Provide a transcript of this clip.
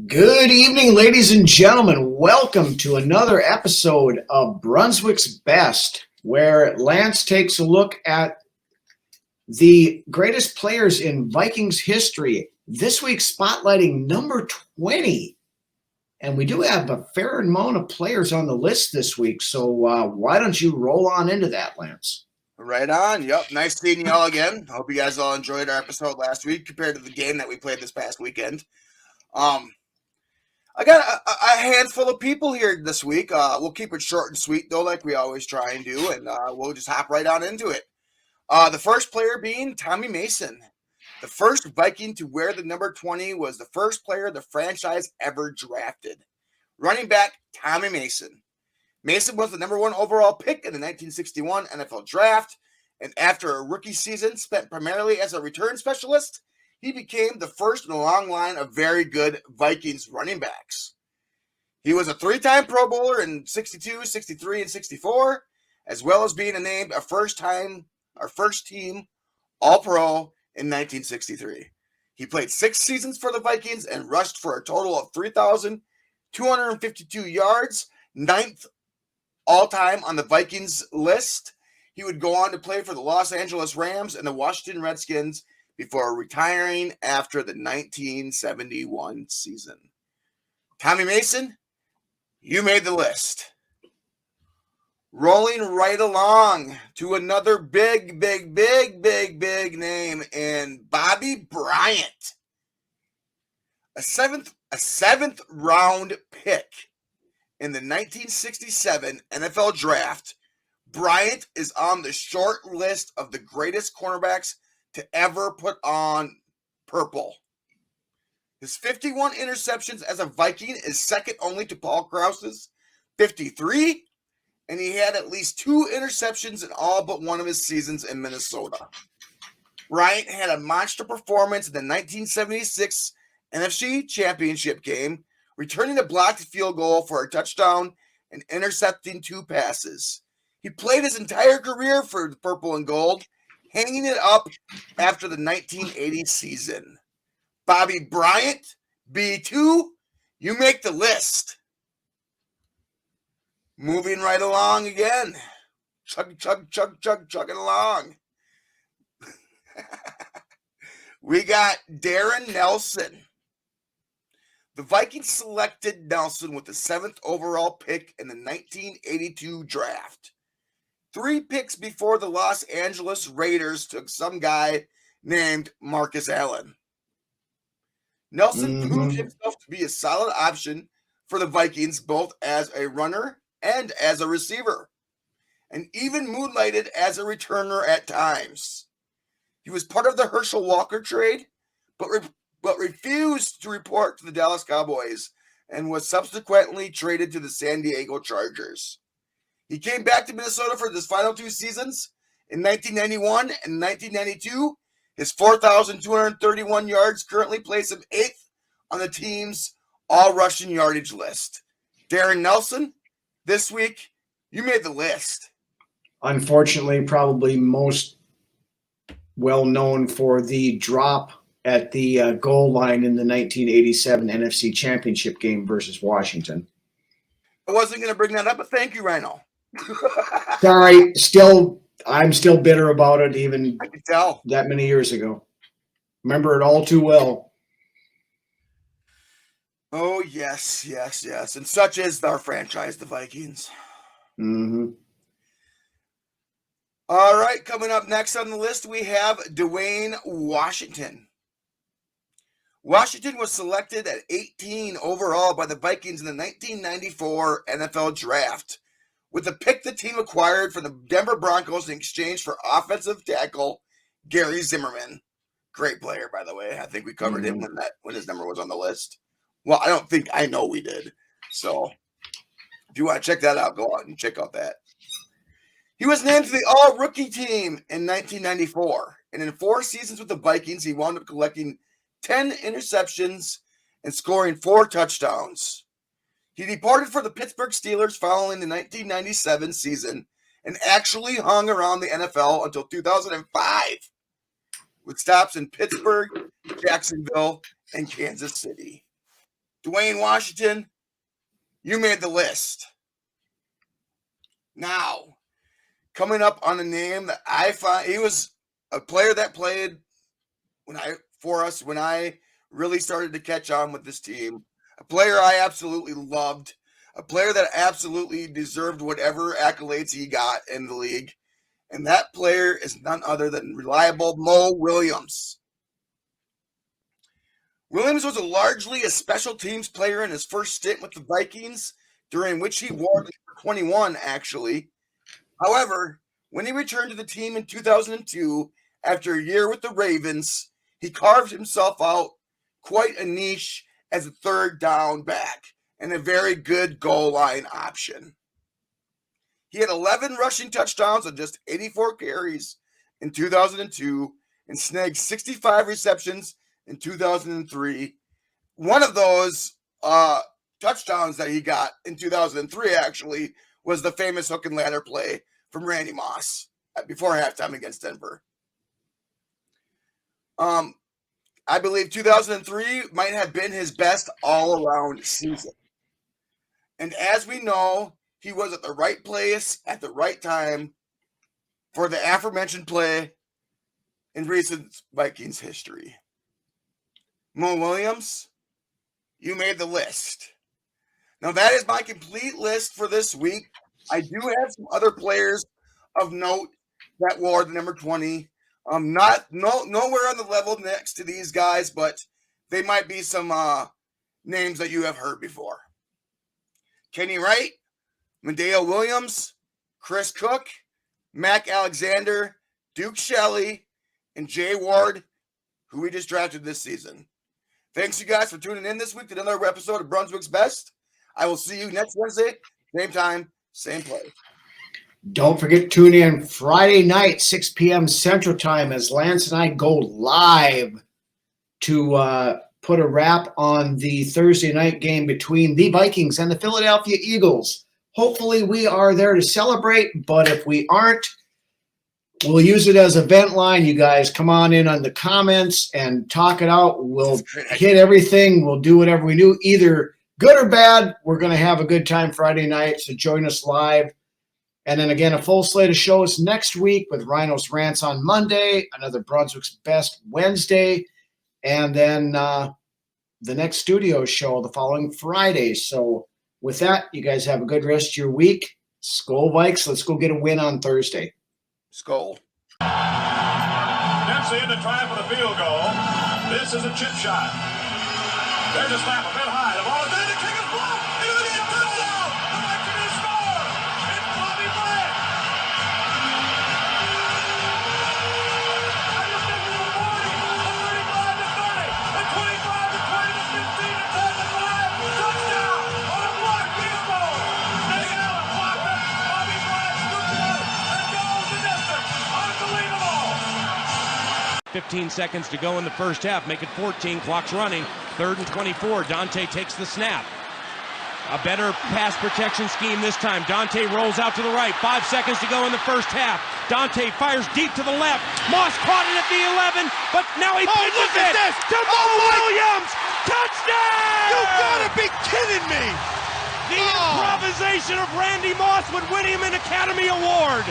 Good evening, ladies and gentlemen. Welcome to another episode of Brunswick's Best, where Lance takes a look at the greatest players in Vikings history. This week, spotlighting number 20. And we do have a fair amount of players on the list this week, so why don't you roll on into that, Lance? Right on. Yep. Nice seeing you all again. Hope you guys all enjoyed our episode last week compared to the game that we played this past weekend. I got a handful of people here this week. We'll keep it short and sweet, though, like we always try and do, and we'll just hop right on into it. The first player being Tommy Mason. The first Viking to wear the number 20 was the first player the franchise ever drafted. Running back Tommy Mason. Mason was the number 1 overall pick in the 1961 NFL Draft, and after a rookie season spent primarily as a return specialist, he became the first in a long line of very good Vikings running backs. He was a 3-time Pro Bowler in 62, 63, and 64, as well as being named a first team All-Pro in 1963. He played 6 seasons for the Vikings and rushed for a total of 3,252 yards, 9th all-time on the Vikings list. He would go on to play for the Los Angeles Rams and the Washington Redskins before retiring after the 1971 season. Tommy Mason, you made the list. Rolling right along to another big name in Bobby Bryant. A seventh round pick in the 1967 NFL Draft. Bryant is on the short list of the greatest cornerbacks to ever put on purple. His 51 interceptions as a Viking is second only to Paul Krause's 53, and he had at least 2 interceptions in all but one of his seasons in Minnesota. Bryant had a monster performance in the 1976 NFC Championship game, returning a blocked field goal for a touchdown and intercepting 2 passes. He played his entire career for the Purple and Gold, hanging it up after the 1980 season. Bobby Bryant, B2, you make the list. Moving right along again. Chugging along. We got Darren Nelson. The Vikings selected Nelson with the 7th overall pick in the 1982 draft. 3 picks before the Los Angeles Raiders took some guy named Marcus Allen. Nelson proved himself to be a solid option for the Vikings both as a runner and as a receiver, and even moonlighted as a returner at times. He was part of the Herschel Walker trade, but refused to report to the Dallas Cowboys and was subsequently traded to the San Diego Chargers. He came back to Minnesota for his final 2 seasons in 1991 and 1992. His 4,231 yards currently place him 8th on the team's all-rushing yardage list. Darren Nelson, this week, you made the list. Unfortunately, probably most well known for the drop at the goal line in the 1987 NFC Championship game versus Washington. I wasn't going to bring that up, but thank you, Rhino. Sorry, I'm still bitter about it, even I can tell. That many years ago. Remember it all too well. Oh, yes. And such is our franchise, the Vikings. Mm-hmm. All right, coming up next on the list, we have Dwayne Washington. Washington was selected at 18 overall by the Vikings in the 1994 NFL Draft, with the pick the team acquired from the Denver Broncos in exchange for offensive tackle Gary Zimmerman. Great player, by the way. I think we covered him when his number was on the list. Well, I know we did. So if you want to check that out, go out and check out that. He was named to the All-Rookie team in 1994, and in 4 seasons with the Vikings, he wound up collecting 10 interceptions and scoring 4 touchdowns. He departed for the Pittsburgh Steelers following the 1997 season and actually hung around the NFL until 2005, with stops in Pittsburgh, Jacksonville, and Kansas City. Dwayne Washington, you made the list. Now, coming up on a name that I find, he was a player that played for us when I really started to catch on with this team. A player I absolutely loved. A player that absolutely deserved whatever accolades he got in the league. And that player is none other than reliable Mo Williams. Williams was largely a special teams player in his first stint with the Vikings, during which he wore number 21, actually. However, when he returned to the team in 2002, after a year with the Ravens, he carved himself out quite a niche as a third down back and a very good goal line option. He had 11 rushing touchdowns on just 84 carries in 2002 and snagged 65 receptions in 2003. One of those touchdowns that he got in 2003 actually was the famous hook and ladder play from Randy Moss before halftime against Denver. I believe 2003 might have been his best all-around season. And as we know, he was at the right place at the right time for the aforementioned play in recent Vikings history. Mo Williams, you made the list. Now, that is my complete list for this week. I do have some other players of note that wore the number 20. Nowhere on the level next to these guys, but they might be some names that you have heard before. Kenny Wright, Medeo Williams, Chris Cook, Mac Alexander, Duke Shelley, and Jay Ward, who we just drafted this season. Thanks, you guys, for tuning in this week to another episode of Brunswick's Best. I will see you next Wednesday, same time, same place. Don't forget to tune in Friday night, 6 p.m. Central Time, as Lance and I go live to put a wrap on the Thursday night game between the Vikings and the Philadelphia Eagles. Hopefully we are there to celebrate, but if we aren't, we'll use it as a vent line. You guys come on in on the comments and talk it out. We'll hit everything. We'll do whatever we do, either good or bad. We're going to have a good time Friday night, so join us live. And then again, a full slate of shows next week with Rhino's Rants on Monday, another Brunswick's Best Wednesday, and then the next studio show the following Friday. So with that, you guys have a good rest of your week. SKOL Vikes, let's go get a win on Thursday. SKOL. Dempsey in to try for the field goal. This is a chip shot. There's a snap a bit high. The ball is there. The kick is blocked. Into the end. Touchdown. The Vikings score. It's Bobby Bryant. I just think it's a 40, a 35 to 30, a 25 to 20 to 15 to 10 to 5. Touchdown on a blocked field goal. Nate Allen blocked it. Bobby Bryant scoops it up and goes the distance. Unbelievable. 15 seconds to go in the first half. Make it 14. Clock's running. 3rd and 24. Dante takes the snap. A better pass protection scheme this time. Dante rolls out to the right. 5 seconds to go in the first half. Dante fires deep to the left. Moss caught it at the 11, but now he pitches it to Mo Williams. Touchdown! You gotta be kidding me! The improvisation of Randy Moss would win him an Academy Award.